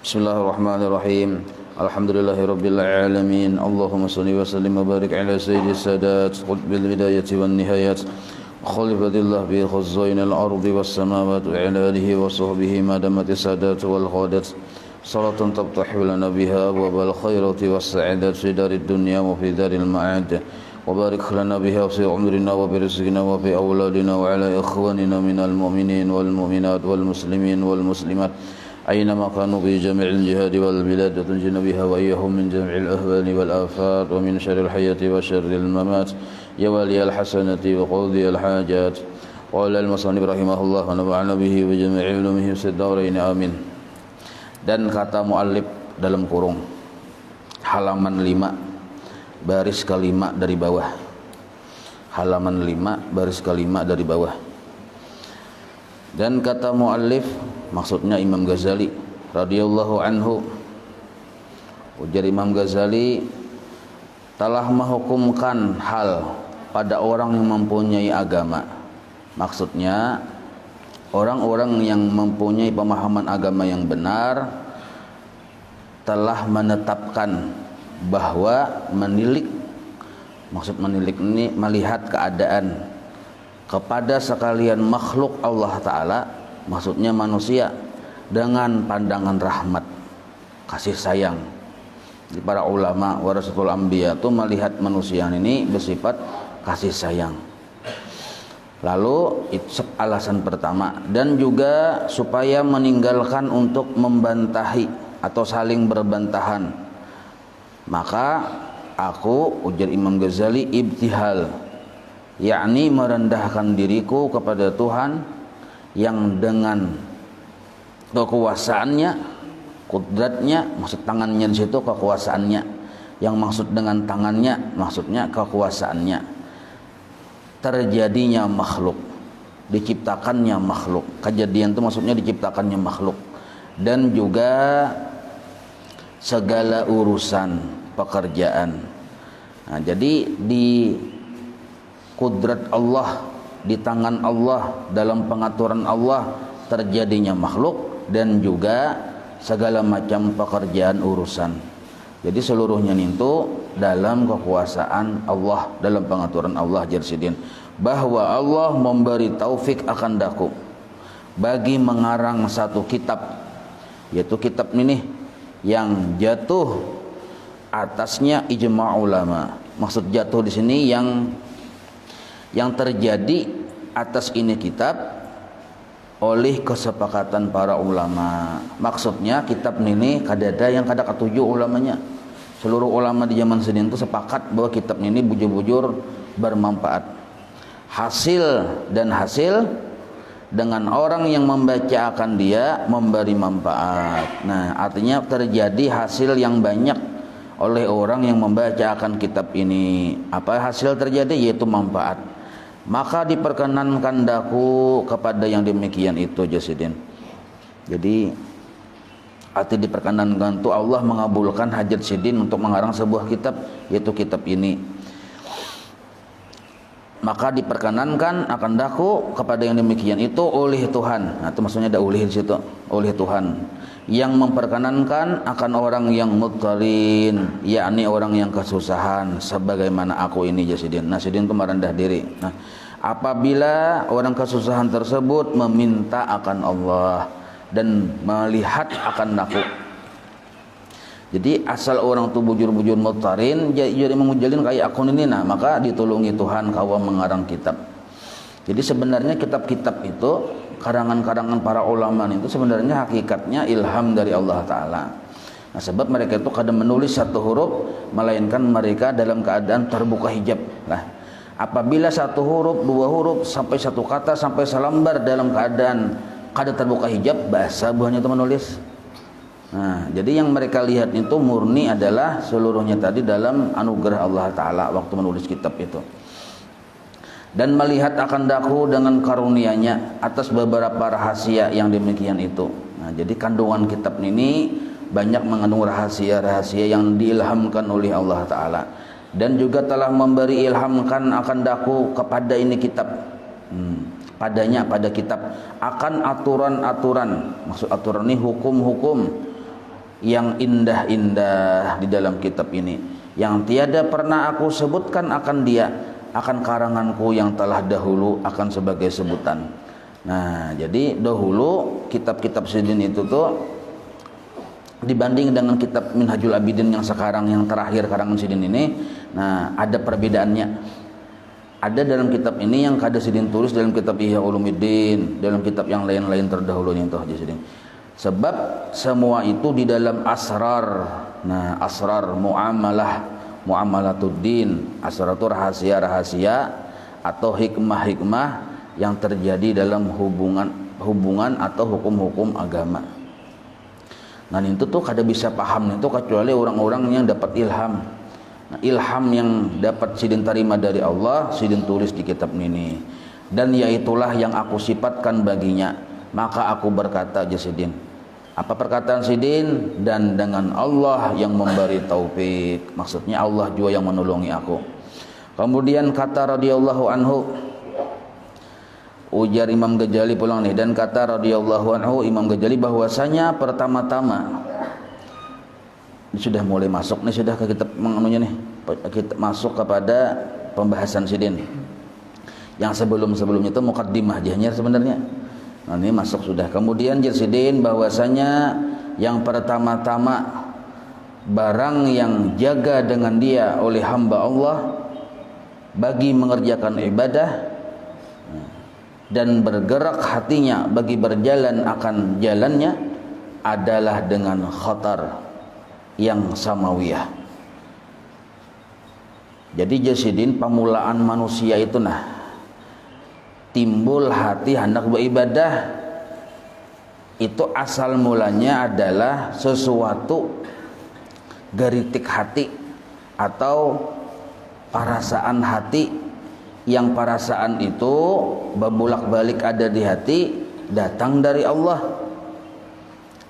Bismillahirrahmanirrahim. Alhamdulillahirabbil alamin. Allahumma shalli wa sallim wa barik ala sayyidis sadat qutbil bidayati wan nihayat. Khalifatillah bi khazainil ardi was samawati wa ala alihi wa sahbihi ma damatis sadat wal ghadat. Salatan tabtahu lana biha abwabal khairati was sa'adat fi darid dunya wa fi daril ma'ad. وبارك لنا بها في عمرنا وبرزقنا وفي أولادنا وعلى إخواننا من المؤمنين والمؤمنات والمسلمين والمسلمات أينما كانوا في جميع الجهاد والبلاد وتنجنا بها وإياهم من جميع الأهوال والآفات ومن شر الحياة وشر الممات يا ولي الحسنة وقاضي الحاجات. قال المصنف رحمه الله ونفعنا به وجميع علومه في الدارين آمين. Dan kata muallif dalam kurung halaman 5 baris kelima dari bawah, halaman 5 baris kelima dari bawah. Dan kata muallif maksudnya Imam Ghazali radhiyallahu anhu. Ujar Imam Ghazali telah menghukumkan hal pada orang yang mempunyai agama. Maksudnya orang-orang yang mempunyai pemahaman agama yang benar telah menetapkan bahwa menilik, maksud menilik ini melihat keadaan kepada sekalian makhluk Allah Ta'ala, maksudnya manusia, dengan pandangan rahmat, kasih sayang. Jadi para ulama warasatul anbiya itu melihat manusia ini bersifat kasih sayang. Lalu itu alasan pertama, dan juga supaya meninggalkan untuk membantahi atau saling berbantahan. Maka aku, ujar Imam Ghazali, ibtihal, yakni merendahkan diriku kepada Tuhan yang dengan kekuasaannya, kudratnya, maksud tangannya di situ kekuasaannya, yang maksud dengan tangannya maksudnya kekuasaannya, terjadinya makhluk, diciptakannya makhluk. Kejadian itu maksudnya diciptakannya makhluk, dan juga segala urusan pekerjaan. Nah, jadi di kudrat Allah, di tangan Allah, dalam pengaturan Allah terjadinya makhluk dan juga segala macam pekerjaan urusan. Jadi seluruhnya itu dalam kekuasaan Allah, dalam pengaturan Allah. Jarsidin bahwa Allah memberi taufik akan daku bagi mengarang satu kitab, yaitu kitab ini yang jatuh atasnya ijma' ulama. Maksud jatuh di sini yang terjadi atas ini kitab oleh kesepakatan para ulama. Maksudnya kitab ini kadada yang kada ketujuh ulamanya. Seluruh ulama di zaman sedini itu sepakat bahwa kitab ini bujur-bujur bermanfaat. Hasil dengan orang yang membaca akan dia memberi manfaat. Nah, artinya terjadi hasil yang banyak oleh orang yang membaca akan kitab ini. Apa hasil terjadi? Yaitu manfaat. Maka diperkenankan daku kepada yang demikian itu, Jasidin. Jadi arti diperkenankan itu Allah mengabulkan hajat Sidin untuk mengarang sebuah kitab, yaitu kitab ini. Maka diperkenankan akan daku kepada yang demikian itu oleh Tuhan. Nah, itu maksudnya ada oleh di situ, oleh Tuhan yang memperkenankan akan orang yang mudzarin, yakni orang yang kesusahan sebagaimana aku ini, Jasidin. Nah, Sidin itu merendah diri. Nah, apabila orang kesusahan tersebut meminta akan Allah dan melihat akan daku. Jadi asal orang tu bujur-bujur mutarin jadi mengujalin kayak akun ini, nah maka ditolongi Tuhan kawa mengarang kitab. Jadi sebenarnya kitab-kitab itu karangan-karangan para ulama itu sebenarnya hakikatnya ilham dari Allah Ta'ala. Nah, sebab mereka itu kadang menulis satu huruf melainkan mereka dalam keadaan terbuka hijab. Nah, apabila satu huruf, dua huruf, sampai satu kata, sampai selembar dalam keadaan kada terbuka hijab, bahasa buahnya itu menulis. Nah, jadi yang mereka lihat itu murni adalah seluruhnya tadi dalam anugerah Allah Ta'ala waktu menulis kitab itu. Dan melihat akan daku dengan karunia-Nya atas beberapa rahasia yang demikian itu. Nah, jadi kandungan kitab ini banyak mengandung rahasia-rahasia yang diilhamkan oleh Allah Ta'ala. Dan juga telah memberi ilhamkan akan daku kepada ini kitab. Pada kitab akan aturan-aturan, maksud aturan ini hukum-hukum yang indah-indah di dalam kitab ini, yang tiada pernah aku sebutkan akan dia, akan karanganku yang telah dahulu akan sebagai sebutan. Nah, jadi dahulu kitab-kitab Sidin itu tuh dibanding dengan kitab Minhajul Abidin yang sekarang yang terakhir karangan Sidin ini, nah ada perbedaannya. Ada dalam kitab ini yang kada Sidin tulis dalam kitab Ihya Ulumuddin, dalam kitab yang lain-lain terdahulunya itu Haji Sidin. Sebab semua itu di dalam asrar. Nah, asrar muamalatuddin. Asrar itu rahasia-rahasia atau hikmah-hikmah yang terjadi dalam hubungan atau hukum-hukum agama. Nah, itu tuh kada bisa paham itu kecuali orang-orang yang dapat ilham. Nah, ilham yang dapat Sidin terima dari Allah, Sidin tulis di kitab ini. Dan yaitulah yang aku sifatkan baginya. Maka aku berkata aja Sidin. Apa perkataan Sidin? Dan dengan Allah yang memberi taufik. Maksudnya Allah juga yang menolongi aku. Kemudian kata radhiyallahu anhu, ujar Imam Ghazali pulang nih, dan kata radhiyallahu anhu Imam Ghazali bahwasanya pertama-tama ini sudah mulai masuk nih, sudah ke kitab menganunya nih, kita masuk kepada pembahasan Sidin. Yang sebelum-sebelumnya itu mukaddimah jahnya sebenarnya. Nah, ini masuk sudah. Kemudian Sidin bahwasanya yang pertama-tama barang yang jaga dengan dia oleh hamba Allah bagi mengerjakan ibadah dan bergerak hatinya bagi berjalan akan jalannya adalah dengan khatar yang samawiyah. Jadi Sidin permulaan manusia itu timbul hati hendak beribadah itu asal mulanya adalah sesuatu geritik hati atau perasaan hati, yang perasaan itu berbulak-balik ada di hati datang dari Allah.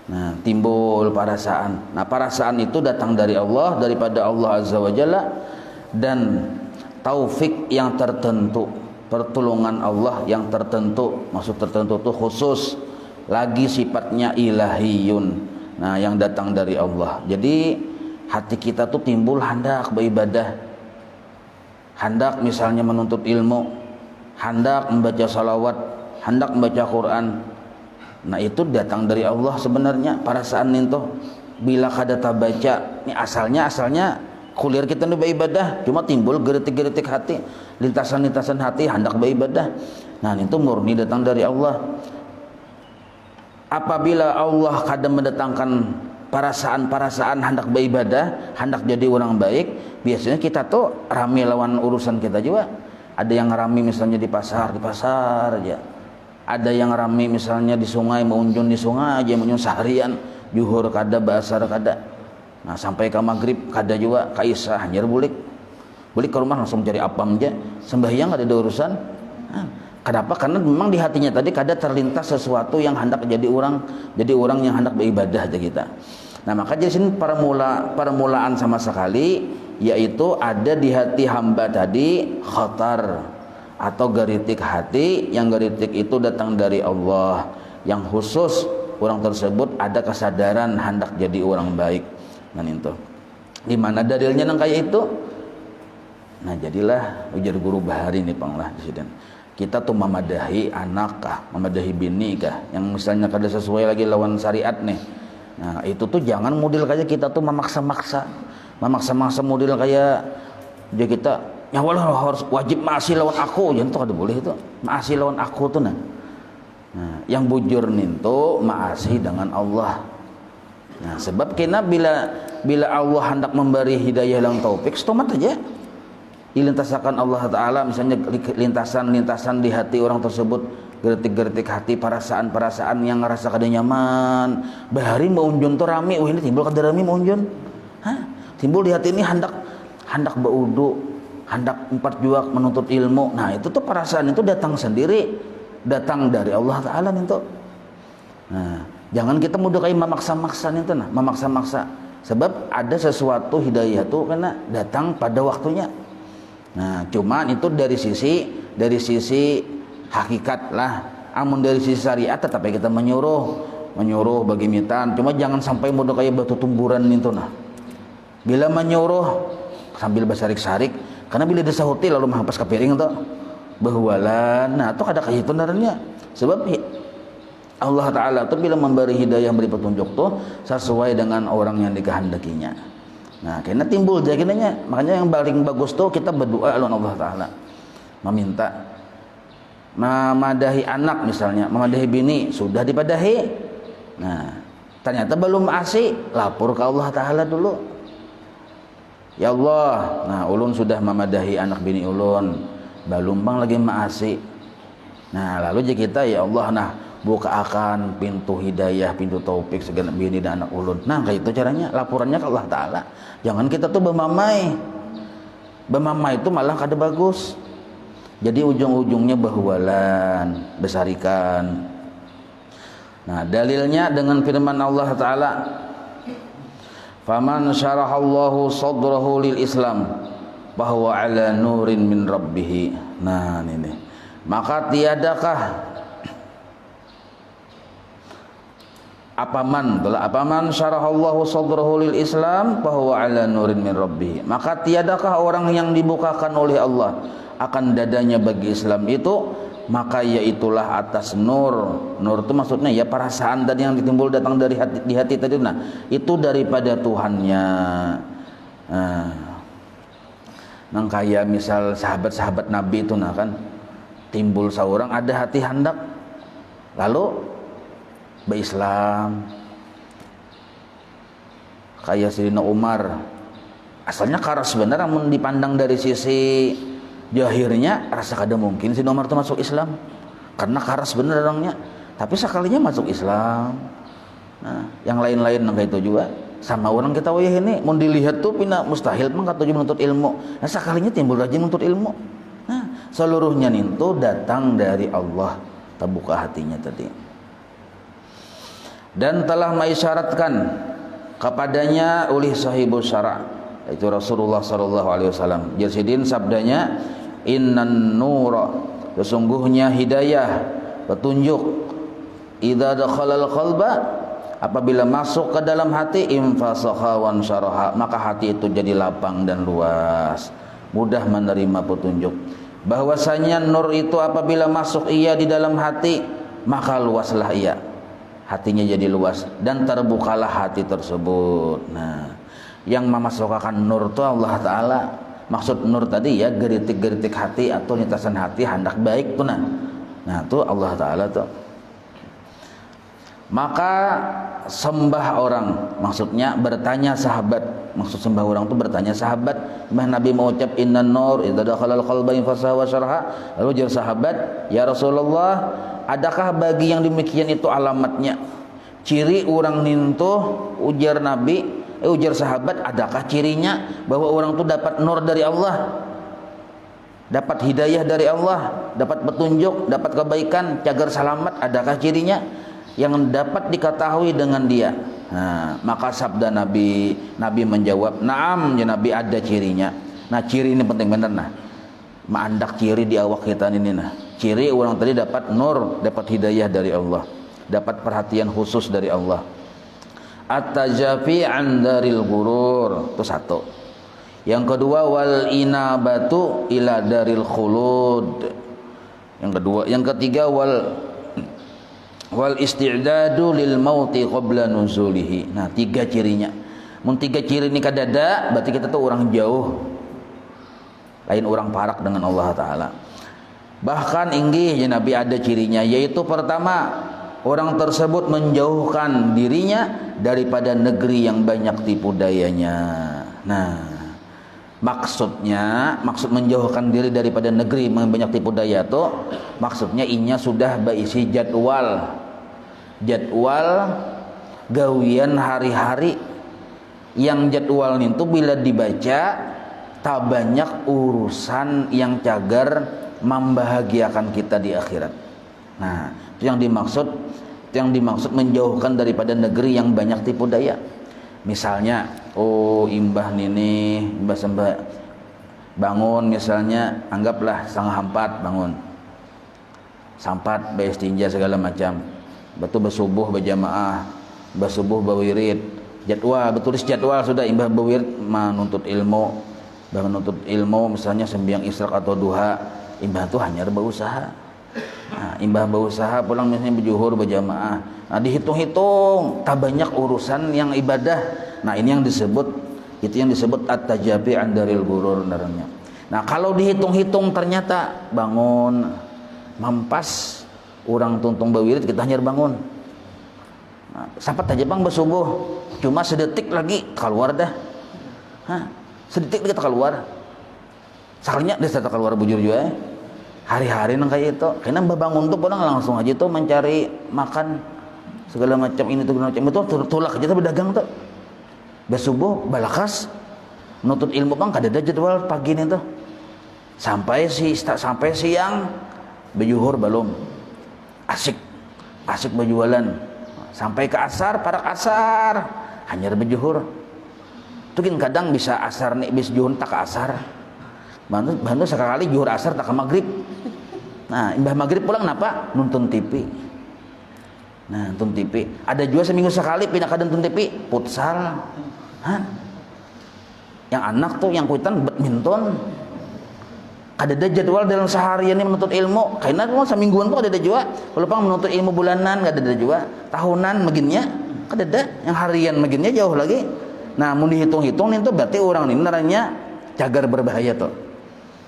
Nah, timbul perasaan. Nah, perasaan itu datang dari Allah, daripada Allah Azza wa Jalla, dan taufik yang tertentu, pertolongan Allah yang tertentu. Maksud tertentu itu khusus, lagi sifatnya ilahiyun. Nah, yang datang dari Allah. Jadi hati kita tuh timbul hendak beribadah, hendak misalnya menuntut ilmu, hendak membaca salawat, hendak membaca Quran. Nah, itu datang dari Allah sebenarnya perasaan itu. Bila kada baca, ini asalnya kuliah kita ini beribadah, cuma timbul geritik-geritik hati, lintasan-lintasan hati hendak beribadah. Nah, itu murni datang dari Allah. Apabila Allah kada mendatangkan perasaan-perasaan hendak beribadah, hendak jadi orang baik, biasanya kita tuh rame lawan urusan kita juga. Ada yang rame misalnya di pasar aja. Ada yang rame misalnya di sungai, maunjun di sungai aja, maunjun seharian, juhur kada, basar kada. Nah, sampai ke maghrib kada juga, ka isya hanyar bulik ke rumah langsung cari apam aja, sembahyang ada urusan. Nah, kenapa? Karena memang di hatinya tadi kada terlintas sesuatu yang hendak jadi orang yang hendak beribadah aja kita. Nah, maka jadi sini permulaan sama sekali yaitu ada di hati hamba tadi khatar atau geritik hati, yang geritik itu datang dari Allah, yang khusus orang tersebut ada kesadaran hendak jadi orang baik. Nah, itu di mana dalilnya nang kayak itu? Nah, jadilah ujar guru Bahari ini panglah Presiden. Kita tuh memadahi anak kah, memadahi bini kah, yang misalnya kada sesuai lagi lawan syariat nih. Nah, itu tuh jangan model kayak kita tuh memaksa-maksa model kayak dia kita ya walau harus wajib maasi lawan aku, jangan tuh kada boleh itu. Maasi lawan aku tuh nah, yang bujur nintu maasi dengan Allah. Nah, sebab kena bila Allah hendak memberi hidayah dan taufik, stomat aja dilintasakan Allah Ta'ala, misalnya lintasan-lintasan di hati orang tersebut, geritik-geritik hati, perasaan-perasaan yang ngerasa kada nyaman. Bahari maunjun tuh rame, ini timbul kada rame maunjun. Timbul di hati ini hendak baudu, hendak 4 juak menuntut ilmu. Nah, itu tuh perasaan itu datang sendiri, datang dari Allah Ta'ala itu. Nah, jangan kita mudah kayak memaksa-maksa itu, memaksa-maksa. Sebab ada sesuatu hidayah itu karena datang pada waktunya. Nah, cuman itu dari sisi hakikat lah. Amun dari sisi syariat tetap kita menyuruh menyuruh bagi mitan, cuma jangan sampai model kayak batu tumburan itu nah. Bila menyuruh sambil basarik-sarik, karena bila disahuti lalu mahapus ke piring itu bahwalan, nah itu ada kayak itu naranya. Sebab Allah Ta'ala itu bila memberi hidayah, beri petunjuk tuh sesuai dengan orang yang dikehendakinya. Nah karena timbul jakinanya, makanya yang paling bagus tuh kita berdoa lawan Allah Ta'ala, meminta memadahi anak misalnya, memadahi bini sudah dipadahi, nah ternyata belum asik, lapor ke Allah Ta'ala dulu, ya Allah, nah ulun sudah memadahi anak bini ulun, belum bang lagi maasi. Nah lalu jika kita ya Allah, nah buka akan pintu hidayah, pintu taufik segenap bini dan anak ulun. Nah kayak itu caranya, laporannya ke Allah Ta'ala. Jangan kita tuh bermamai itu malah kada bagus. Jadi ujung-ujungnya bahwalan, besarikan. Nah dalilnya dengan firman Allah Ta'ala, faman syarahallahu sadrahu lil Islam bahwa ala nurin min rabbih. Nah ini, maka tiadakah apaman syarahallahu sadrahu lil Islam bahwa ala nurin min rabbih, maka tiadakah orang yang dibukakan oleh Allah akan dadanya bagi Islam itu, maka yaitulah atas nur. Nur itu maksudnya ya perasaan tadi yang ditimbul datang dari hati, di hati tadi, nah itu daripada Tuhannya. Nang kayak misal sahabat-sahabat Nabi itu nah kan timbul seorang ada hati hendak lalu berislam, kayak Sayyidina Umar asalnya karas bener, namun dipandang dari sisi jahirnya rasa kada mungkin Sayyidina Umar itu masuk Islam karena karas bener orangnya, tapi sekalinya masuk Islam. Nah yang lain-lain nang itu juga sama orang kita wayah ini mau dilihat tuh pina mustahil mah kata menuntut ilmu, nah sekalinya timbul rajin menuntut ilmu. Nah seluruhnya itu datang dari Allah, terbuka hatinya tadi, dan telah mengisyaratkan kepadanya oleh sahibus syara', itu Rasulullah sallallahu alaihi wasallam. Jasidin sabdanya, innan nura, sesungguhnya hidayah, petunjuk, idza dakhalal qalba, apabila masuk ke dalam hati, infasakha wan syaraha, maka hati itu jadi lapang dan luas, mudah menerima petunjuk. Bahwasanya nur itu apabila masuk ia di dalam hati, maka luaslah ia, hatinya jadi luas dan terbukalah hati tersebut. Nah yang memasukkan nur itu Allah Ta'ala. Maksud nur tadi ya geritik-geritik hati atau nitasan hati hendak baik tuh nah itu Allah Ta'ala tuh. Maka sembah orang, maksudnya bertanya sahabat, maksud sembah orang tuh bertanya sahabat. Nabi mengucap innan nur idza dakhalal qalba infasaha wa syarha, lalu jawab sahabat, ya Rasulullah, adakah bagi yang demikian itu alamatnya, ciri orang nintuh? Ujar Nabi, ujar sahabat, adakah cirinya bahwa orang itu dapat nur dari Allah, dapat hidayah dari Allah, dapat petunjuk, dapat kebaikan, cagar selamat, adakah cirinya yang dapat diketahui dengan dia? Nah, maka sabda Nabi menjawab, naam ya Nabi, ada cirinya. Nah ciri ini penting bener nah, mandak ciri di awak kita ini nah, ciri orang tadi dapat nur, dapat hidayah dari Allah, dapat perhatian khusus dari Allah. At-tajafi an daril ghurur, itu satu. Yang kedua, wal inabatu ila daril khulud. Yang kedua, yang ketiga, wal isti'dadu lil mauti qabla nuzulihi. Nah, tiga cirinya. Mun tiga ciri ini kadada, berarti kita tuh orang jauh, lain orang parak dengan Allah Ta'ala. Bahkan inggih ya Nabi ada cirinya, yaitu pertama, orang tersebut menjauhkan dirinya daripada negeri yang banyak tipu dayanya. Nah, maksud menjauhkan diri daripada negeri yang banyak tipu daya itu, maksudnya inya sudah berisi jadwal gawian hari-hari, yang jadwal itu bila dibaca tak banyak urusan yang cagar membahagiakan kita di akhirat. Nah, itu yang dimaksud menjauhkan daripada negeri yang banyak tipu daya. Misalnya, imbah sembah bangun, misalnya anggaplah 3:30 bangun, sampat bayar istinja segala macam. batu bersubuh berjamaah, bersubuh berwirid, jadwal, betulis jadwal sudah imbah berwirid menuntut ilmu, misalnya sembahyang isyraq atau duha, imbah tuh hanya berusaha. Nah, imbah berusaha pulang misalnya berjuhur berjamaah. Nah, dihitung-hitung tak banyak urusan yang ibadah. Nah, ini yang disebut at-tajabi andaril gurur namanya. Nah, kalau dihitung-hitung ternyata bangun mampas orang tuntung berwirid kita hanya bangun. Nah, sapat aja bang bersubuh cuma sedetik lagi keluar dah. Sedetik kita keluar. Sakalnya dia serta keluar bujur juga. Hari-hari nang kayak itu. Karena bangun tuh pulang langsung aja tuh mencari makan segala macam ini tuh macam itu tulak aja tuh berdagang tuh. Bersubuh balakas menuntut ilmu bang kada ada jadwal pagi nih tuh. Sampai siang berjuhur belum. Asik berjualan sampai ke asar, para asar hanya berjuhur. Tuh kadang bisa asar nih bis juhur tak ke asar. Bantu sekali juhur asar tak ke maghrib. Nah, imbah maghrib pulang kenapa? Nonton TV. Nah, nonton TV. Ada juga seminggu sekali pindah ke nonton TV, futsal. Yang anak tuh yang kuitan badminton. Ada jadwal dalam seharian ini menuntut ilmu. Karena mau semingguan tuh ada juga. Kalau pang menuntut ilmu bulanan ada juga. Tahunan meginnya ada. Yang harian meginnya jauh lagi. Nah, mau dihitung-hitung itu berarti orang ini naranya cagar berbahaya tuh.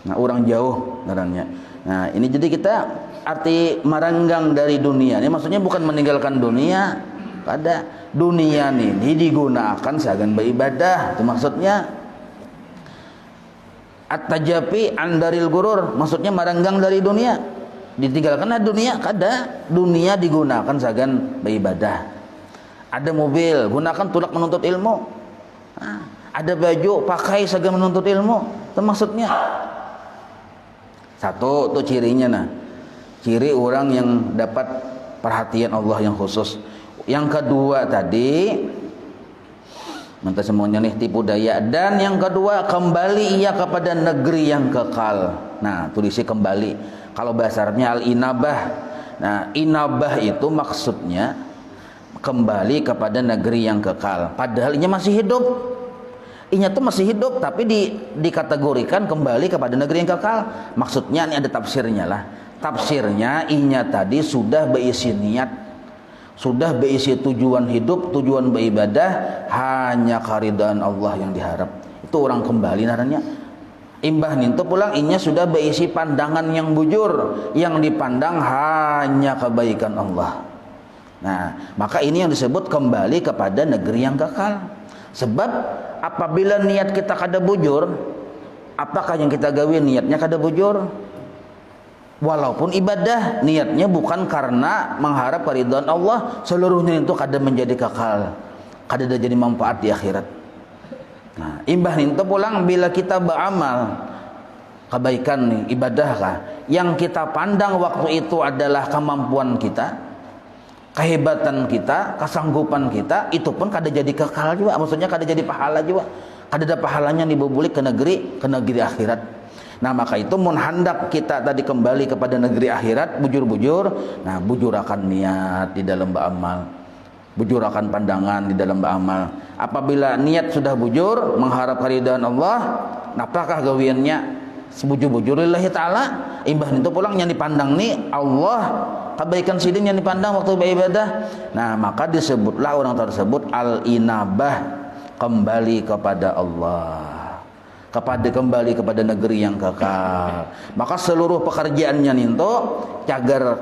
Nah, orang jauh naranya. Nah, ini jadi kita arti merenggang dari dunia. Ini maksudnya bukan meninggalkan dunia. Pada dunia ini digunakan seakan beribadah. Itu maksudnya. At-tajabi andaril gurur, maksudnya merenggang dari dunia. Ditinggalkan dunia, kada. Dunia digunakan seakan beribadah. Ada mobil, gunakan tulak menuntut ilmu. Ada baju, pakai seakan menuntut ilmu. Itu maksudnya. Satu tuh cirinya nah. Ciri orang yang dapat perhatian Allah yang khusus. Yang kedua tadi minta semuanya nih tipu daya. Dan yang kedua kembali ia kepada negeri yang kekal. Nah, tulisnya kembali. Kalau bahasanya al-inabah. Nah, inabah itu maksudnya kembali kepada negeri yang kekal. Padahal inya masih hidup. Inya tuh masih hidup tapi dikategorikan kembali kepada negeri yang kekal. Maksudnya ini ada tafsirnya lah. Tafsirnya inya tadi sudah berisi niat, sudah berisi tujuan hidup, tujuan beribadah hanya keridhaan Allah yang diharap. Itu orang kembali naranya. Imbah nintu pulang inya sudah berisi pandangan yang bujur, yang dipandang hanya kebaikan Allah. Nah, maka ini yang disebut kembali kepada negeri yang kekal. Sebab apabila niat kita kada bujur, apakah yang kita gawe niatnya kada bujur? Walaupun ibadah niatnya bukan karena mengharap keridhaan Allah, seluruhnya itu kada menjadi kekal, kada ada jadi manfaat di akhirat. Nah, imbah itu pulang bila kita beramal kebaikan nih, ibadah kah, yang kita pandang waktu itu adalah kemampuan kita, kehebatan kita, kesanggupan kita, itu pun kada jadi kekal juga. Maksudnya kada jadi pahala juga, kada ada pahalanya dibubulik ke negeri akhirat. Nah, maka itu mun hendak kita tadi kembali kepada negeri akhirat bujur-bujur. Nah, bujurakan niat di dalam beramal, bujurakan pandangan di dalam beramal. Apabila niat sudah bujur mengharap keridhaan Allah, apakah gawiannya sebujur-bujur lillahi ta'ala? Imbah itu pulang yang dipandang nih Allah, kebaikan sidin yang dipandang waktu beribadah. Nah, maka disebutlah orang tersebut al-inabah, kembali kepada Allah, kembali kepada negeri yang kekal. Maka seluruh pekerjaannya ninto cagar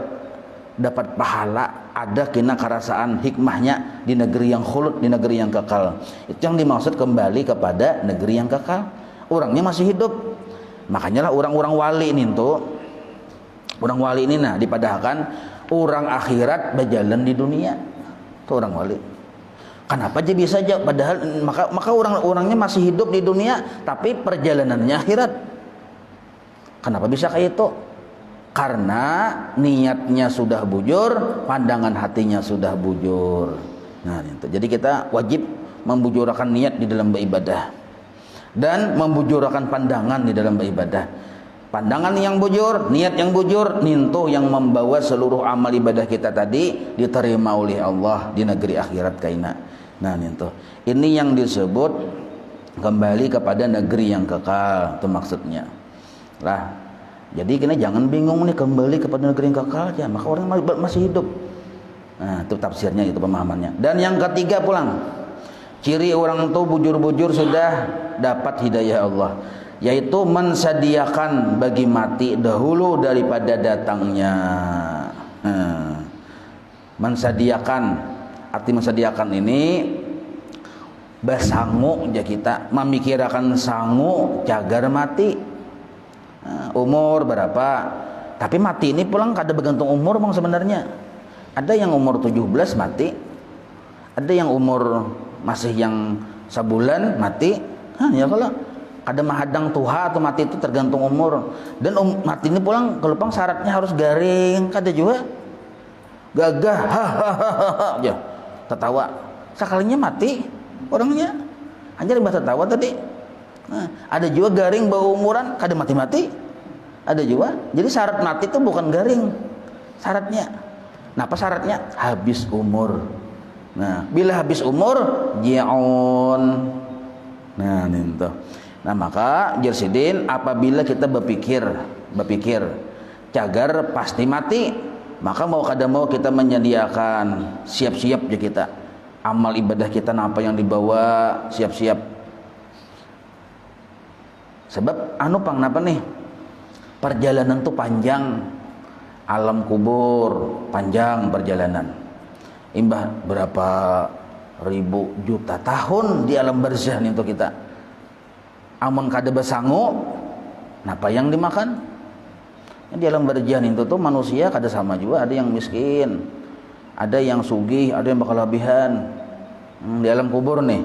dapat pahala, ada kena kerasaan hikmahnya di negeri yang khulud, di negeri yang kekal. Itu yang dimaksud kembali kepada negeri yang kekal. Orangnya masih hidup. Makanya lah orang-orang wali ninto, orang wali ini nah dipadahkan orang akhirat berjalan di dunia. Itu orang wali. Kenapa aja bisa aja padahal maka orang-orangnya masih hidup di dunia tapi perjalanannya akhirat. Kenapa bisa kayak itu? Karena niatnya sudah bujur, pandangan hatinya sudah bujur. Nah, itu. Jadi kita wajib membujurkan niat di dalam beribadah dan membujurkan pandangan di dalam beribadah. pandangan yang bujur, niat yang bujur, nintu yang membawa seluruh amal ibadah kita tadi diterima oleh Allah di negeri akhirat kaina. Nah, nintu. Ini yang disebut kembali kepada negeri yang kekal, itu maksudnya. Lah, jadi kita jangan bingung nih kembali kepada negeri yang kekal ya, maka orang masih hidup. Nah, itu tafsirnya, itu pemahamannya. Dan yang ketiga pulang, ciri orang itu bujur-bujur sudah dapat hidayah Allah, yaitu mensediakan bagi mati dahulu daripada datangnya. Mensediakan, arti mensediakan ini basangu ya, kita memikirkan sangu cagar mati. Umur berapa, tapi mati ini pulang kada bergantung umur bang sebenarnya. Ada yang umur 17 mati, ada yang umur masih yang sebulan mati. Ya kalau kada mahadang tuha atau mati itu tergantung umur. Dan mati ini pulang kelupang syaratnya harus garing, kada juga gagah hahaha ya tertawa sekalinya mati orangnya hanya bahasa tertawa tadi. Ada juga garing bau umuran kada mati-mati, ada juga. Jadi syarat mati itu bukan garing syaratnya. Nah, apa syaratnya? Habis umur. Nah, bila habis umur ji'un. Nah, itu. Nah, maka Jersidin, apabila kita berpikir cagar pasti mati, maka mau kada mau kita menyediakan siap-siap ya kita. Amal ibadah kita apa yang dibawa siap-siap. Sebab pang napa nih? Perjalanan tuh panjang. Alam kubur panjang perjalanan. Imbah berapa ribu juta tahun di alam barzah nih untuk kita. Amun kada besangu, napa yang dimakan? Di alam barzah itu tuh manusia kada sama juga, ada yang miskin, ada yang sugih, ada yang berkelebihan. Di alam kubur nih,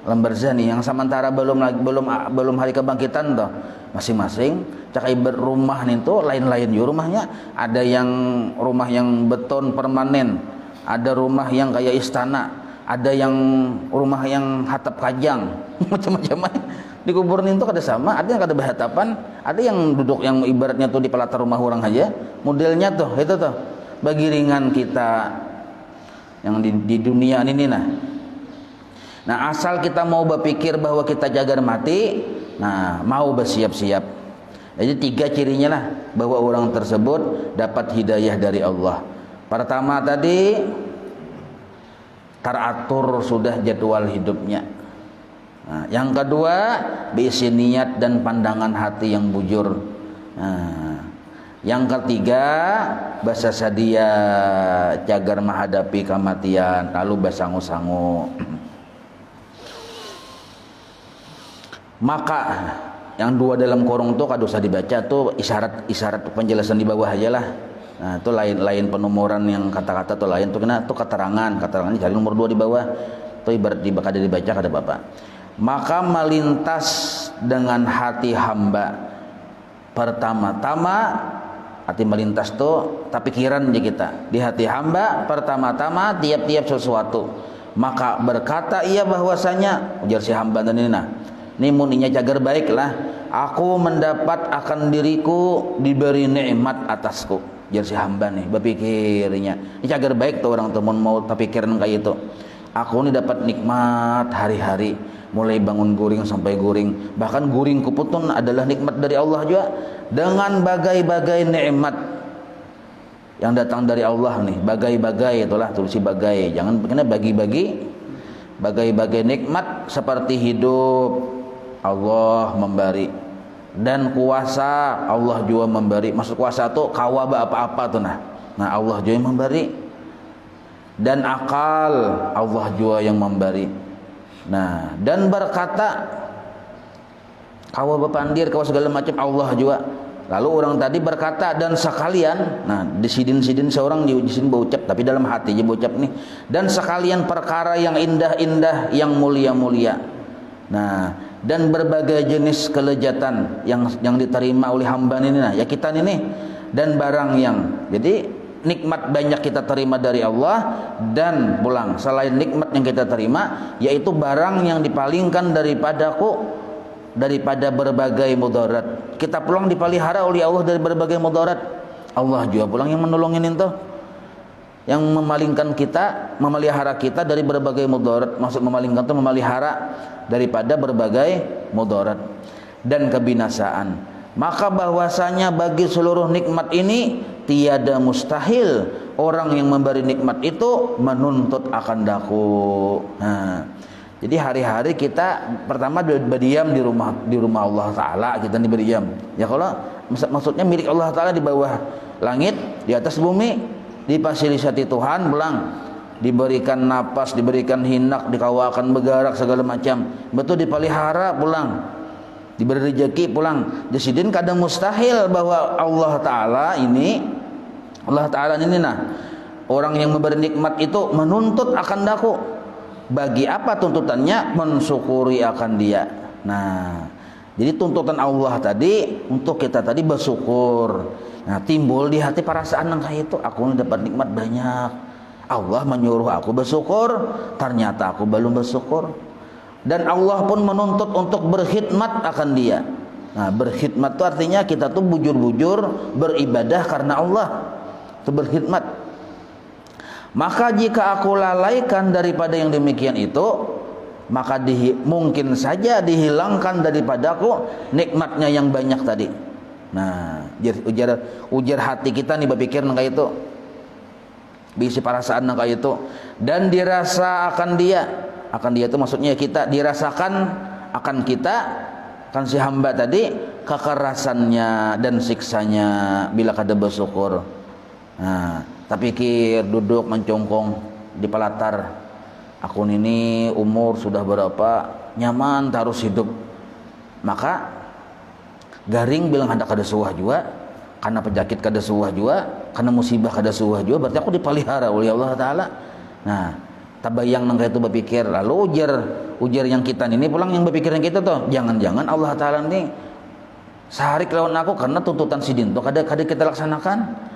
alam barzah nih, yang sementara belum hari kebangkitan tuh, masing-masing cakai berumah nih tuh lain-lain juga rumahnya. Ada yang rumah yang beton permanen, ada rumah yang kayak istana, ada yang rumah yang hatap kajang, macam-macam. Di kubur nih tuh kada sama, ada yang kada berhatapan, ada yang duduk yang ibaratnya tuh di pelataran rumah orang aja. Modelnya tuh itu tuh bagi ringan kita yang di dunia ini nah. Nah, asal kita mau berpikir bahwa kita jagar mati, nah mau bersiap-siap. Jadi 3 cirinya lah bahwa orang tersebut dapat hidayah dari Allah. Pertama tadi teratur sudah jadwal hidupnya. Nah, yang kedua diisi niat dan pandangan hati yang bujur. Nah, yang ketiga basa sadia cagar menghadapi kematian, lalu basangu-sangu. Maka yang 2 dalam kurung tuh kada usah dibaca tuh, isyarat penjelasan di bawah aja lah. Nah, itu lain penumuran yang kata-kata tuh lain tuh kena tuh keterangannya cari nomor 2 di bawah. Tuh ibarat kada dibaca kada apa-apa. Maka melintas dengan hati hamba. Pertama-tama hati melintas tuh tapi pikiran aja kita. Di hati hamba pertama-tama tiap-tiap sesuatu. Maka berkata ia bahwasanya ujar si hamba tadi nah. Ini muninya cagar baik lah. Aku mendapat akan diriku diberi nikmat atasku. Jadi si hamba nih berpikirnya. Ini cagar baik tuh orang teman mau terpikiran kayak itu. Aku ini dapat nikmat hari-hari. Mulai bangun guring sampai guring. Bahkan guring kuputun adalah nikmat dari Allah juga. Dengan bagai-bagai nikmat yang datang dari Allah nih. Bagai-bagai itulah tulis bagai. Jangan begini bagi-bagi. Bagai-bagai nikmat seperti hidup. Allah memberi dan kuasa Allah juga memberi. Maksud kuasa itu kawaba apa-apa tuh nah Allah juga yang memberi, dan akal Allah juga yang memberi. Nah, dan berkata kawaba pandir kawaba segala macam Allah juga. Lalu orang tadi berkata dan sekalian, nah disidin-sidin seorang di sini berucap tapi dalam hati dia berucap nih, dan sekalian perkara yang indah-indah yang mulia-mulia. Nah, dan berbagai jenis kelezatan yang diterima oleh hamba ini nah ya kita ini, dan barang yang jadi nikmat banyak kita terima dari Allah, dan pulang selain nikmat yang kita terima yaitu barang yang dipalingkan daripadaku daripada berbagai mudarat. Kita pulang dipelihara oleh Allah dari berbagai mudarat. Allah juga pulang yang menolongin itu, yang memalingkan kita, memelihara kita dari berbagai mudarat. Maksud memalingkan itu memelihara daripada berbagai mudarat dan kebinasaan. Maka bahwasanya bagi seluruh nikmat ini tiada mustahil orang yang memberi nikmat itu menuntut akan daku. Nah, jadi hari-hari kita pertama berdiam di rumah Allah Taala, kita berdiam. Ya kalau maksudnya milik Allah Taala di bawah langit, di atas bumi, difasilitasi Tuhan, pulang diberikan napas, diberikan hinak, dikawakan begarak segala macam, betul dipelihara, pulang diberi rezeki, pulang. Jadi kadang mustahil bahwa Allah Taala ini nah, orang yang memberi nikmat itu menuntut akan daku. Bagi apa tuntutannya? Mensyukuri akan dia. Nah, jadi tuntutan Allah tadi untuk kita tadi bersyukur. Nah, timbul di hati perasaan yang kayak itu, aku dapat nikmat banyak, Allah menyuruh aku bersyukur, ternyata aku belum bersyukur. Dan Allah pun menuntut untuk berkhidmat akan dia. Nah, berkhidmat itu artinya kita tuh bujur-bujur beribadah karena Allah, itu berkhidmat. Maka jika aku lalaikan daripada yang demikian itu, maka mungkin saja dihilangkan daripadaku nikmatnya yang banyak tadi. Nah, ujar hati kita nih berpikir kayak itu, bisi perasaan kayak itu, dan dirasa akan dia itu maksudnya kita dirasakan akan kita, kan si hamba tadi, kekerasannya dan siksanya bila kada bersyukur. Nah, tapi pikir duduk mencongkong di pelatar, aku ini umur sudah berapa, nyaman terus hidup, maka garing bilang hendak kada suah juga, karena penyakit kada suah juga, karena musibah kada suah juga, berarti aku dipelihara oleh Allah Taala. Nah, tabayang nang itu berpikir, lalu ujar yang kita ini pulang yang berpikir yang kita tuh, jangan-jangan Allah Taala ini saharik lawan aku karena tuntutan sidin tuh kada kita laksanakan.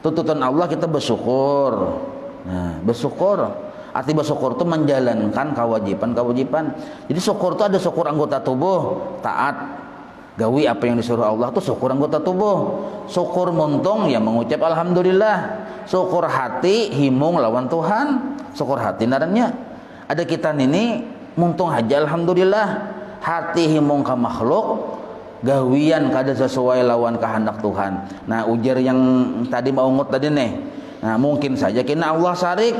Tuntutan Allah kita bersyukur. Nah, bersyukur, arti bersyukur itu menjalankan kewajiban. Jadi syukur itu ada syukur anggota tubuh, taat, gawi apa yang disuruh Allah itu syukur anggota tubuh. Syukur muntung ya mengucap alhamdulillah. Syukur hati himung lawan Tuhan. Syukur hati narannya. Ada kita ini muntung aja alhamdulillah. Hati himung ka makhluk, gawian kada sesuai lawan kehendak Tuhan. Nah, ujar yang tadi mau ngut tadi nih. Nah, mungkin saja kena Allah sarik,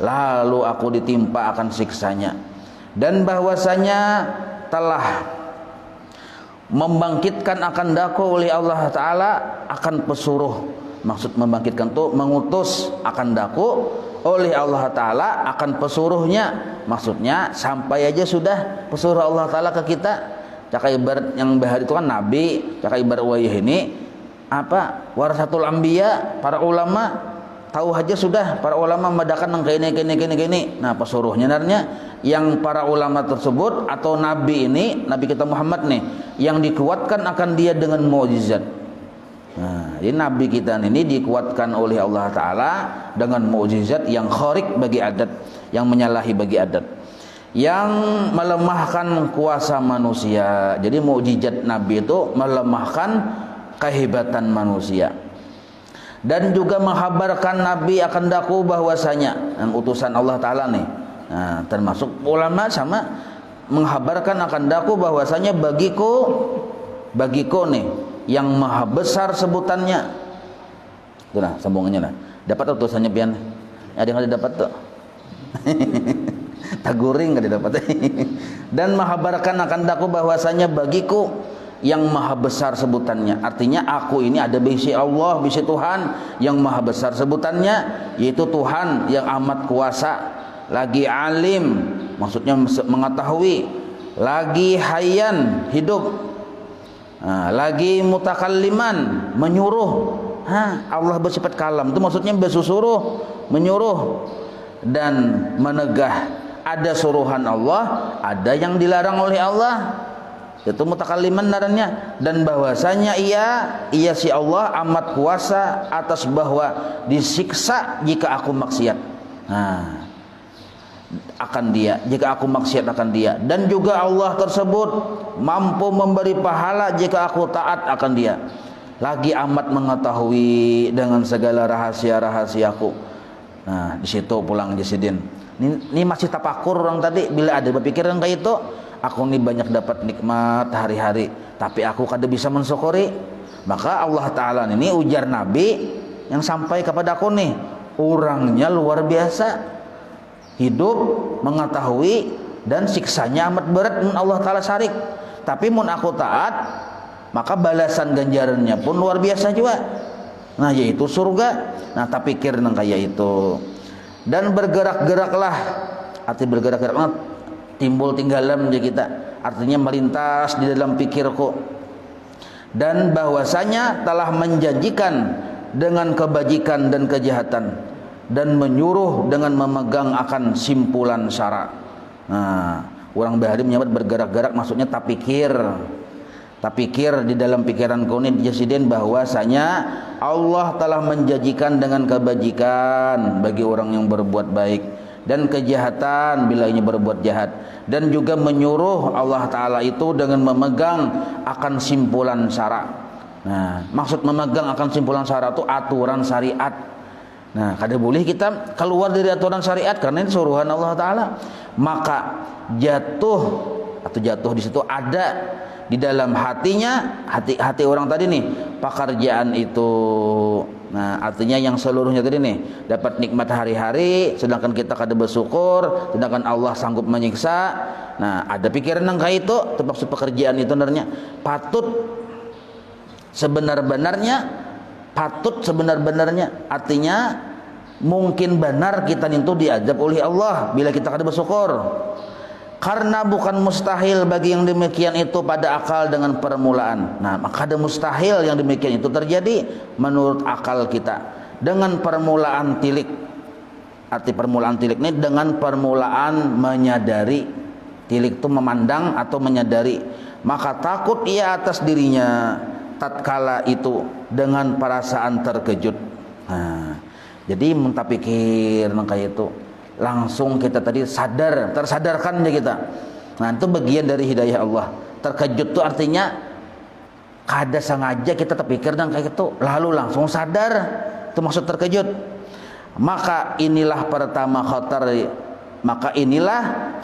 lalu aku ditimpa akan siksanya. Dan bahwasanya telah membangkitkan akan daku oleh Allah Ta'ala akan pesuruh. Maksud membangkitkan itu mengutus akan daku oleh Allah Ta'ala akan pesuruhnya. Maksudnya sampai aja sudah pesuruh Allah Ta'ala ke kita. Caka ibarat yang bahar itu kan nabi, caka ibarat wayah ini apa? Warasatul anbiya, para ulama tahu aja sudah, para ulama madakan nang kene. Nah, pesuruhnya narnya yang para ulama tersebut atau nabi ini, nabi kita Muhammad nih, yang dikuatkan akan dia dengan mukjizat. Nah, jadi nabi kita ini dikuatkan oleh Allah Taala dengan mukjizat yang kharik bagi adat, yang menyalahi bagi adat, yang melemahkan kuasa manusia. Jadi mukjizat Nabi itu melemahkan kehebatan manusia. Dan juga menghabarkan Nabi akan daku bahwasanya yang utusan Allah Ta'ala nih. Nah, termasuk ulama sama menghabarkan akan daku bahwasanya bagiku nih yang maha besar sebutannya. Itu nah sambungannya lah. Dapat utusannya pian? Ada yang ada dapat tuh. Taguring gak didapat. Dan menghabarkan akan daku bahwasanya bagiku yang maha besar sebutannya. Artinya aku ini ada bisi Allah, bisi Tuhan yang maha besar sebutannya, yaitu Tuhan yang amat kuasa, lagi alim, maksudnya mengetahui, lagi hayyan, hidup, nah, lagi mutakalliman, menyuruh. Allah bersifat kalam itu maksudnya bersusuruh, menyuruh dan menegah. Ada suruhan Allah, ada yang dilarang oleh Allah, itu mutakalliman narannya. Dan bahwasanya ia si Allah amat kuasa atas bahwa disiksa jika aku maksiat. Nah, akan dia, jika aku maksiat akan dia, dan juga Allah tersebut mampu memberi pahala jika aku taat akan dia. Lagi amat mengetahui dengan segala rahasia-rahasiaku. Nah, di situ pulang Jasidin. Ini masih tapakur orang tadi, bila ada berpikiran kayak itu, aku ini banyak dapat nikmat hari-hari, tapi aku kada bisa mensyukuri. Maka Allah Ta'ala ini ujar Nabi yang sampai kepada aku nih, orangnya luar biasa, hidup mengetahui dan siksanya amat berat. Allah Ta'ala syarik, tapi mun aku taat, maka balasan ganjarannya pun luar biasa juga, nah yaitu surga. Nah tak pikir nang kayak itu. Dan bergerak-geraklah, arti bergerak-gerak timbul tinggalan di kita, artinya melintas di dalam pikirku, dan bahwasanya telah menjanjikan dengan kebajikan dan kejahatan, dan menyuruh dengan memegang akan simpulan syara. Nah, orang Bahari menyebut bergerak-gerak, maksudnya tak pikir di dalam pikiran kau ini Jasidin, bahwasanya Allah telah menjanjikan dengan kebajikan bagi orang yang berbuat baik, dan kejahatan bila ini berbuat jahat, dan juga menyuruh Allah Ta'ala itu dengan memegang akan simpulan syara. Nah, maksud memegang akan simpulan syara itu aturan syariat. Nah, kada boleh kita keluar dari aturan syariat karena ini suruhan Allah Ta'ala. Maka jatuh di situ ada di dalam hatinya, hati orang tadi nih, pekerjaan itu. Nah, artinya yang seluruhnya tadi nih dapat nikmat hari-hari, sedangkan kita kada bersyukur, sedangkan Allah sanggup menyiksa. Nah, ada pikiran yang kayak itu, termaksud pekerjaan itu sebenarnya patut sebenar-benarnya, artinya mungkin benar kita itu diajab oleh Allah bila kita kada bersyukur. Karena bukan mustahil bagi yang demikian itu pada akal dengan permulaan. Nah, maka ada mustahil yang demikian itu terjadi menurut akal kita dengan permulaan tilik. Arti permulaan tilik ini dengan permulaan menyadari. Tilik itu memandang atau menyadari. Maka takut ia atas dirinya tatkala itu dengan perasaan terkejut. Nah, jadi minta pikir kayak itu, langsung kita tadi tersadarkan ya kita. Nah, itu bagian dari hidayah Allah. Terkejut itu artinya kada sengaja kita terpikir dan kayak itu, lalu langsung sadar, itu maksud terkejut. Maka inilah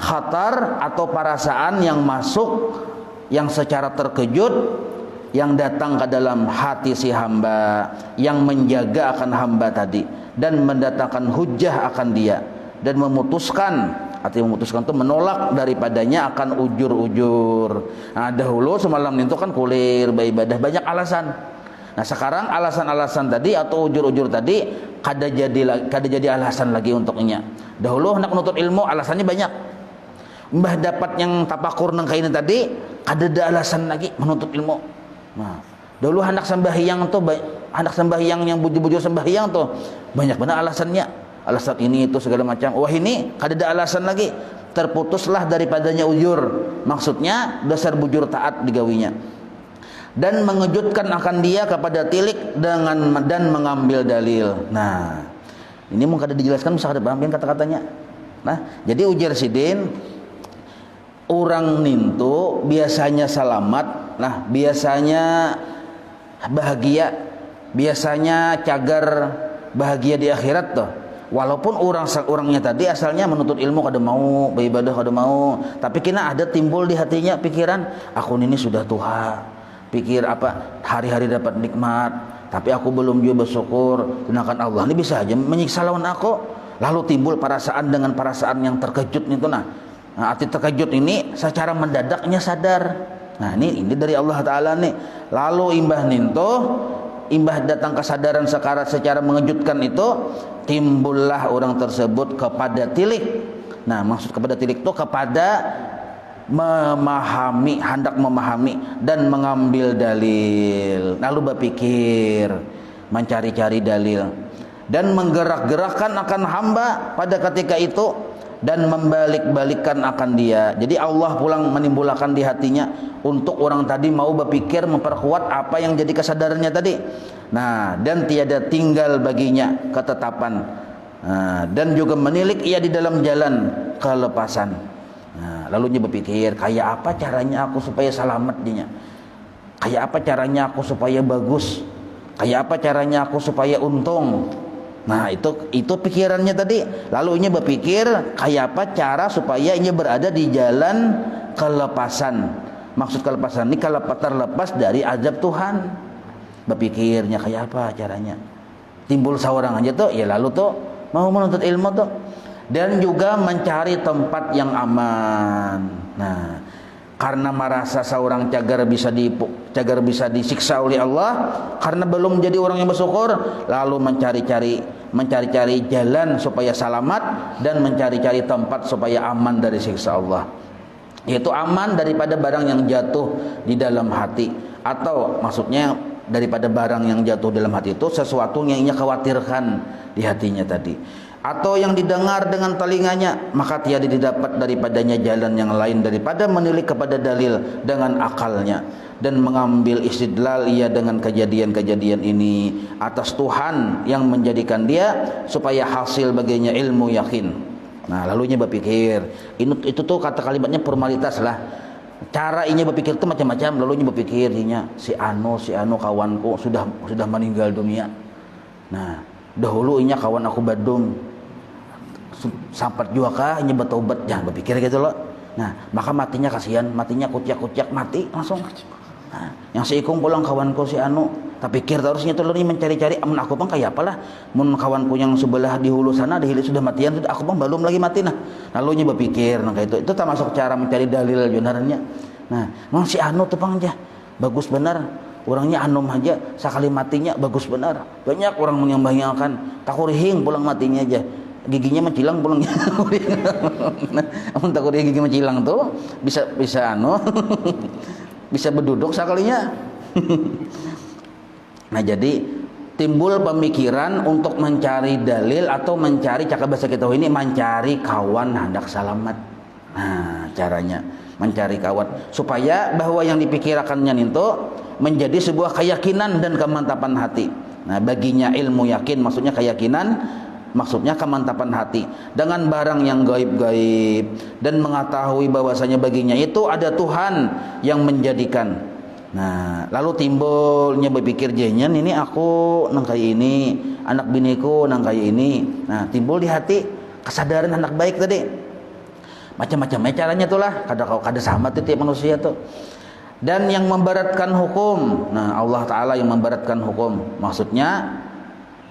khatar atau perasaan yang masuk, yang secara terkejut, yang datang ke dalam hati si hamba, yang menjaga akan hamba tadi, dan mendatangkan hujah akan dia, dan memutuskan, artinya memutuskan itu menolak daripadanya akan ujur-ujur. Nah, dahulu semalam itu kan kulir beribadah banyak alasan. Nah, sekarang alasan-alasan tadi atau ujur-ujur tadi kada jadi alasan lagi untuknya. Dahulu hendak menuntut ilmu alasannya banyak. Mbah dapat yang tapakur nang kaini tadi kada ada alasan lagi menuntut ilmu. Nah, dahulu hendak sembahyang yang bujur-bujur sembahyang tuh banyak benar alasannya. Alasan ini itu segala macam. Wah, ini kada ada alasan lagi. Terputuslah daripadanya ujur. Maksudnya dasar bujur taat digawinya. Dan mengejutkan akan dia kepada tilik dan mengambil dalil. Nah, ini mungkin kada dijelaskan, bisa kada pahamin kata-katanya. Nah, jadi ujar sidin, orang nintu biasanya selamat, nah biasanya bahagia, biasanya cagar bahagia di akhirat tuh. Walaupun orangnya tadi asalnya menuntut ilmu kada mau, beribadah kada mau, tapi kena ada timbul di hatinya pikiran, aku ini sudah tua, pikir apa hari-hari dapat nikmat, tapi aku belum juga bersyukur, sedangkan Allah ini bisa aja menyiksa lawan aku. Lalu timbul perasaan dengan perasaan yang terkejut itu. Nah, arti terkejut ini secara mendadaknya sadar. Nah, ini dari Allah Ta'ala nih. Lalu imbah datang kesadaran secara mengejutkan itu, timbullah orang tersebut kepada tilik. Nah, maksud kepada tilik itu kepada hendak memahami dan mengambil dalil, lalu berpikir, mencari-cari dalil, dan menggerak-gerakkan akan hamba pada ketika itu, dan membalik-balikkan akan dia. Jadi Allah pulang menimbulkan di hatinya untuk orang tadi mau berpikir, memperkuat apa yang jadi kesadarannya tadi. Nah, dan tiada tinggal baginya ketetapan. Nah, dan juga menilik ia di dalam jalan kelepasan. Nah, lalu dia berpikir, kayak apa caranya aku supaya selamat dinya? Kayak apa caranya aku supaya bagus? Kayak apa caranya aku supaya untung? Nah, itu pikirannya tadi. Lalu ini berpikir, kayak apa cara supaya ini berada di jalan kelepasan. Maksud kelepasan ini kalau terlepas dari azab Tuhan. Berpikirnya kayak apa caranya? Timbul seorang aja tuh, ya lalu tuh mau menuntut ilmu tuh, dan juga mencari tempat yang aman. Nah, karena merasa seorang cagar bisa disiksa oleh Allah, karena belum menjadi orang yang bersyukur, lalu mencari-cari jalan supaya selamat dan mencari-cari tempat supaya aman dari siksa Allah, yaitu aman daripada barang yang jatuh di dalam hati, atau maksudnya daripada barang yang jatuh dalam hati itu sesuatu yang ia khawatirkan di hatinya tadi, atau yang didengar dengan telinganya, maka tiada didapat daripadanya jalan yang lain daripada menilik kepada dalil dengan akalnya dan mengambil istidlal ia dengan kejadian-kejadian ini atas Tuhan yang menjadikan dia supaya hasil baginya ilmu yakin. Nah, lalunya berpikir, itu tuh kata kalimatnya formalitas lah. Cara inya berpikir itu macam-macam. Lalunya berpikir inya si anu kawanku sudah meninggal dunia. Nah, dahulu inya kawan aku Badung sampai juga kah inya bertobat, jangan berpikir gitu loh. Nah, maka matinya kasihan, matinya kuciak mati langsung. Nah, yang si ikung pulang kawanku si anu, tak pikir terusnya tuh ini mencari-cari, amun aku bang kayak apalah, mun kawanku yang sebelah di hulu sana di hilir sudah matian, aku bang belum lagi mati. Nah, lalunya berpikir, nah kayak itu termasuk cara mencari dalil junarnya. Nah, memang si anu tuh bang aja bagus benar, orangnya anom aja sekali matinya bagus benar, banyak orang yang membayangkan takurihing pulang matinya aja, giginya mencilang pulangnya. Nah, amun takurihing gigi mencilang tuh bisa anu bisa berduduk sekalinya. Nah, jadi timbul pemikiran untuk mencari dalil atau mencari, cakap bahasa kita ini mencari kawan hendak selamat. Nah, caranya mencari kawan supaya bahwa yang dipikirkannya itu menjadi sebuah keyakinan dan kemantapan hati. Nah, baginya ilmu yakin maksudnya keyakinan, maksudnya kemantapan hati dengan barang yang gaib-gaib, dan mengetahui bahwasanya baginya itu ada Tuhan yang menjadikan. Nah, lalu timbulnya berpikir, jenyen ini aku nang kayak ini, anak biniku nang kayak ini. Nah, timbul di hati kesadaran anak baik tadi. Macam-macam caranya tuh lah, kada sama tuh tiap manusia tuh. Dan yang memberatkan hukum. Nah, Allah Ta'ala yang memberatkan hukum, maksudnya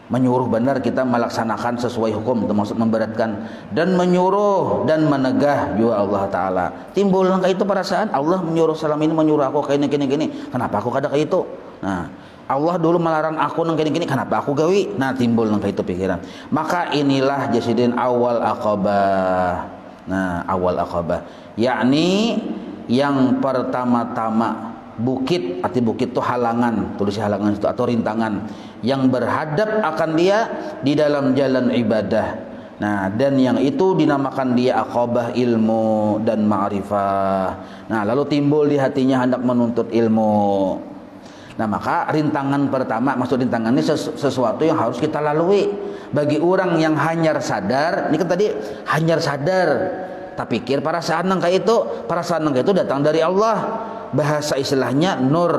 menyuruh benar kita melaksanakan sesuai hukum, termasuk memberatkan, dan menyuruh dan menegah juga Allah Ta'ala. Timbul langkah itu perasaan, Allah menyuruh selama ini menyuruh aku kayak gini, kenapa aku kada kayak itu? Nah, Allah dulu melarang aku nang gini, kenapa aku gawi? Nah, timbul langkah itu pikiran. Maka inilah jasidin awal aqabah. Nah, awal aqabah yakni yang pertama-tama bukit, arti bukit itu halangan, tulis halangan itu atau rintangan yang berhadap akan dia di dalam jalan ibadah. Nah, dan yang itu dinamakan dia aqabah ilmu dan ma'rifah. Nah, lalu timbul di hatinya hendak menuntut ilmu. Nah, maka rintangan pertama, maksud rintangan ini sesuatu yang harus kita lalui bagi orang yang hanyar sadar. Ini kan tadi hanyar sadar, tak pikir perasaan nangka itu datang dari Allah. Bahasa istilahnya nur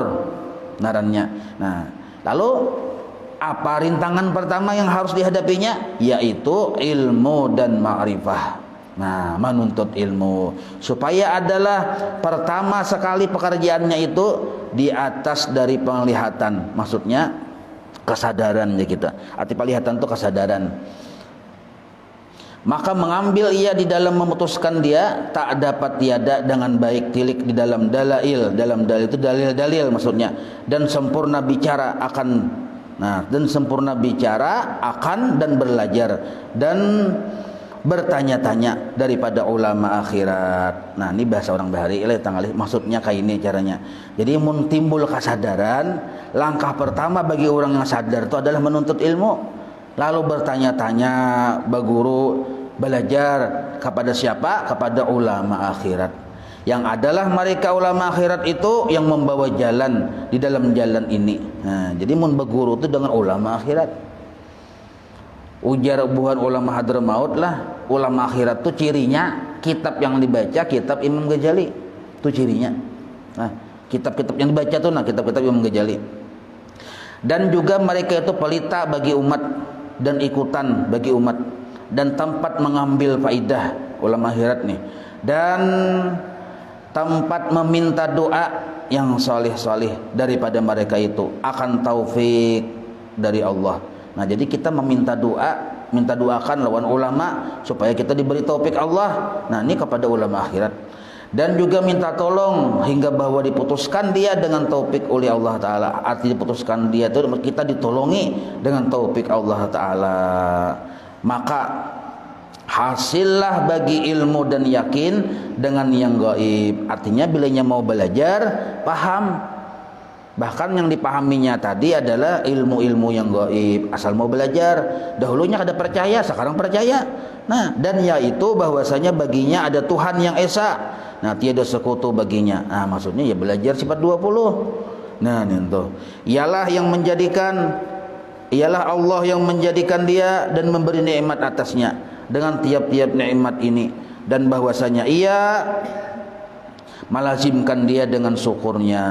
ngarannya. Nah, lalu apa rintangan pertama yang harus dihadapinya? Yaitu ilmu dan ma'rifah. Nah, menuntut ilmu supaya adalah pertama sekali pekerjaannya itu di atas dari penglihatan, maksudnya kesadaran ya kita. Arti penglihatan itu kesadaran. Maka mengambil ia di dalam memutuskan dia tak dapat tiada dengan baik tilik di dalam dalil itu dalil maksudnya, dan sempurna bicara akan. Nah, dan sempurna bicara akan dan belajar dan bertanya-tanya daripada ulama akhirat. Nah, ini bahasa orang bahari maksudnya kayak ini caranya. Jadi mun timbul kesadaran, langkah pertama bagi orang yang sadar itu adalah menuntut ilmu, lalu bertanya-tanya, berguru, belajar kepada siapa? Kepada ulama akhirat, yang adalah mereka ulama akhirat itu yang membawa jalan di dalam jalan ini. Nah, jadi mun berguru itu dengan ulama akhirat. Ujar buhan ulama Hadramaut lah, ulama akhirat tuh cirinya kitab yang dibaca kitab Imam Ghazali, itu cirinya. Nah, kitab-kitab yang dibaca tuh kitab-kitab Imam Ghazali. Dan juga mereka itu pelita bagi umat dan ikutan bagi umat dan tempat mengambil faidah ulama akhirat nih, dan tempat meminta doa yang salih-salih daripada mereka itu akan taufik dari Allah. Nah, jadi kita meminta doa, minta doakan lawan ulama supaya kita diberi taufik Allah. Nah, ini kepada ulama akhirat. Dan juga minta tolong hingga bahwa diputuskan dia dengan taufik oleh Allah Ta'ala. Arti diputuskan dia itu kita ditolongi dengan taufik Allah Ta'ala. Maka hasillah bagi ilmu dan yakin dengan yang gaib. Artinya bilanya mau belajar, paham. Bahkan yang dipahaminya tadi adalah ilmu-ilmu yang gaib. Asal mau belajar, dahulunya kada percaya, sekarang percaya. Nah, dan yaitu bahwasanya baginya ada Tuhan yang esa. Nah, tiada sekutu baginya. Nah, maksudnya ya belajar sifat 20. Nah, itu. Ialah Allah yang menjadikan dia dan memberi nikmat atasnya dengan tiap-tiap nikmat ini, dan bahwasanya ia melazimkan dia dengan syukurnya.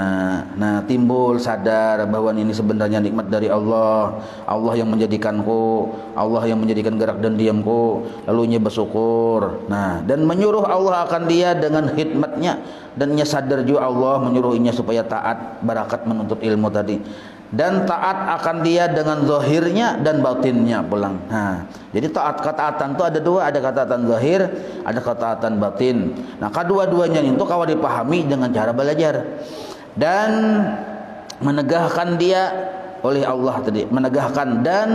Nah, timbul sadar bahwa ini sebenarnya nikmat dari Allah. Allah yang menjadikanku, Allah yang menjadikan gerak dan diamku, lalu ia bersyukur. Nah, dan menyuruh Allah akan dia dengan hikmatnya, dan ia sadar juga Allah menyuruhnya supaya taat, barakat menuntut ilmu tadi. Dan taat akan dia dengan zahirnya dan batinnya pulang. Nah, jadi ketaatan itu ada dua, ada ketaatan zahir, ada ketaatan batin. Nah, kedua-duanya itu kalau dipahami dengan cara belajar dan menegahkan dia oleh Allah tadi, menegahkan dan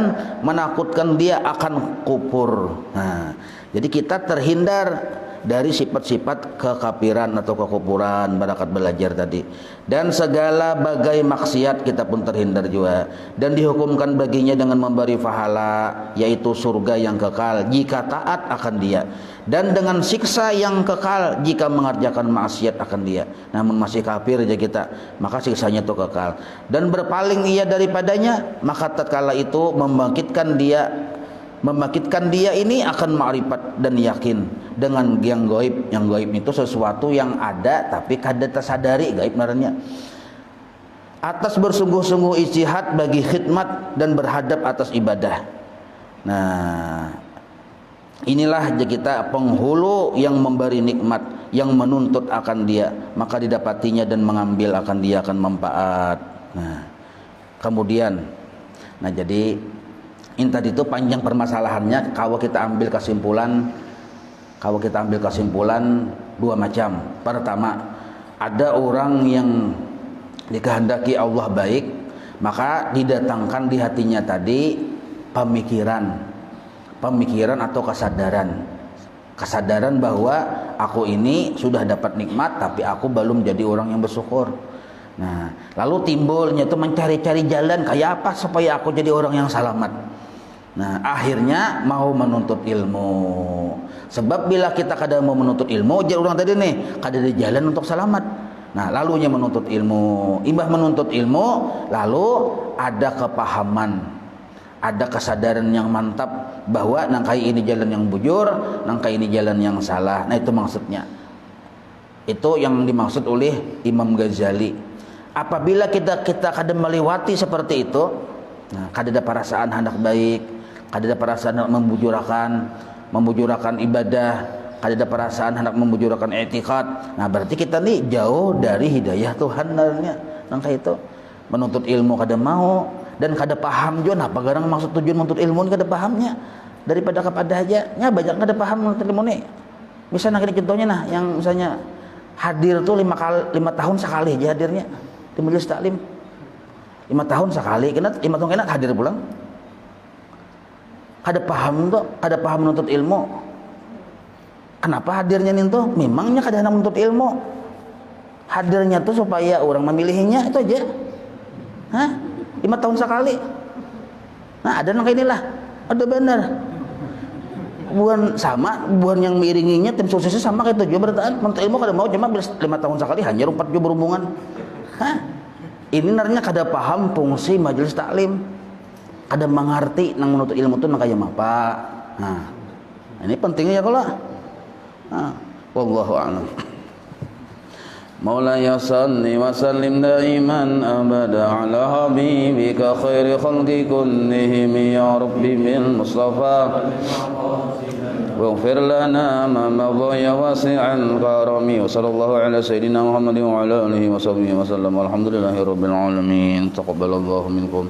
menakutkan dia akan kufur. Nah, jadi kita terhindar dari sifat-sifat kekafiran atau kekufuran barakat belajar tadi, dan segala bagai maksiat kita pun terhindar juga, dan dihukumkan baginya dengan memberi pahala yaitu surga yang kekal jika taat akan dia, dan dengan siksa yang kekal jika mengerjakan maksiat akan dia. Namun masih kafir aja kita, maka siksanya itu kekal, dan berpaling ia daripadanya, maka tatkala itu membangkitkan dia ini akan ma'rifat dan yakin dengan yang gaib. Yang gaib itu sesuatu yang ada tapi kada tersadari, gaib naranya. Atas bersungguh-sungguh ijtihad bagi khidmat dan berhadap atas ibadah. Nah, inilah kita penghulu yang memberi nikmat, yang menuntut akan dia, maka didapatinya dan mengambil akan dia akan manfaat. Nah, kemudian jadi ini tadi itu panjang permasalahannya. Kalau kita ambil kesimpulan dua macam. Pertama, ada orang yang dikehendaki Allah baik, maka didatangkan di hatinya tadi pemikiran atau kesadaran bahwa aku ini sudah dapat nikmat tapi aku belum jadi orang yang bersyukur. Nah, lalu timbulnya itu mencari-cari jalan kayak apa supaya aku jadi orang yang selamat. Nah, akhirnya mau menuntut ilmu. Sebab bila kita kadang mau menuntut ilmu, jadi orang tadi nih, kada ada jalan untuk selamat. Nah, lalunya menuntut ilmu. Imbah menuntut ilmu, lalu ada kepahaman, ada kesadaran yang mantap bahwa nangkai ini jalan yang bujur, nangkai ini jalan yang salah. Nah, itu maksudnya. Itu yang dimaksud oleh Imam Ghazali. Apabila kita kadang melewati seperti itu, nah, kada ada perasaan hendak baik, kada ada perasaan hendak membujurakan ibadah, kada ada perasaan hendak membujurakan i'tiqad. Nah, berarti kita nih jauh dari hidayah Tuhan narnya. Nangka itu menuntut ilmu kada mau dan kada paham juga apa garang maksud tujuan menuntut ilmu ni kada pahamnya. Daripada kepada aja nya banyak kada paham menuntut ilmu ni. Misalnya ini contohnya yang misalnya hadir tuh 5 tahun sekali aja hadirnya di majelis taklim. 5 tahun sekali, 5 tahun kena hadir pulang. Kada paham menuntut ilmu. Kenapa hadirnya nih tuh? Memangnya kada hendak menuntut ilmu. Hadirnya tuh supaya orang memilihnya, itu aja. 5 tahun sekali. Nah, ada nang inilah. Ada benar. Bukan yang miringinya tim suksesnya sama kayak itu juga bertahan. Menuntut ilmu kada mau cuma 5 tahun sekali hanya 4 juga berhubungan. Ini narnya kada paham fungsi majelis taklim. ada mengerti nang menuntut ilmu itu maka yang apa. Nah, ini pentingnya ya kalau. Nah, wallahu a'lam. Maulaya salli wa sallim daiman abada ala habibika khairi khalqi kullihim ya rabbi bil mustafa waghfir lana ma madha ya wasi'al karami wa sallallahu ala sayyidina Muhammadin wa ala alihi wa sahbihi wa sallam walhamdulillahi rabbil alamin taqabbalallahu minkum.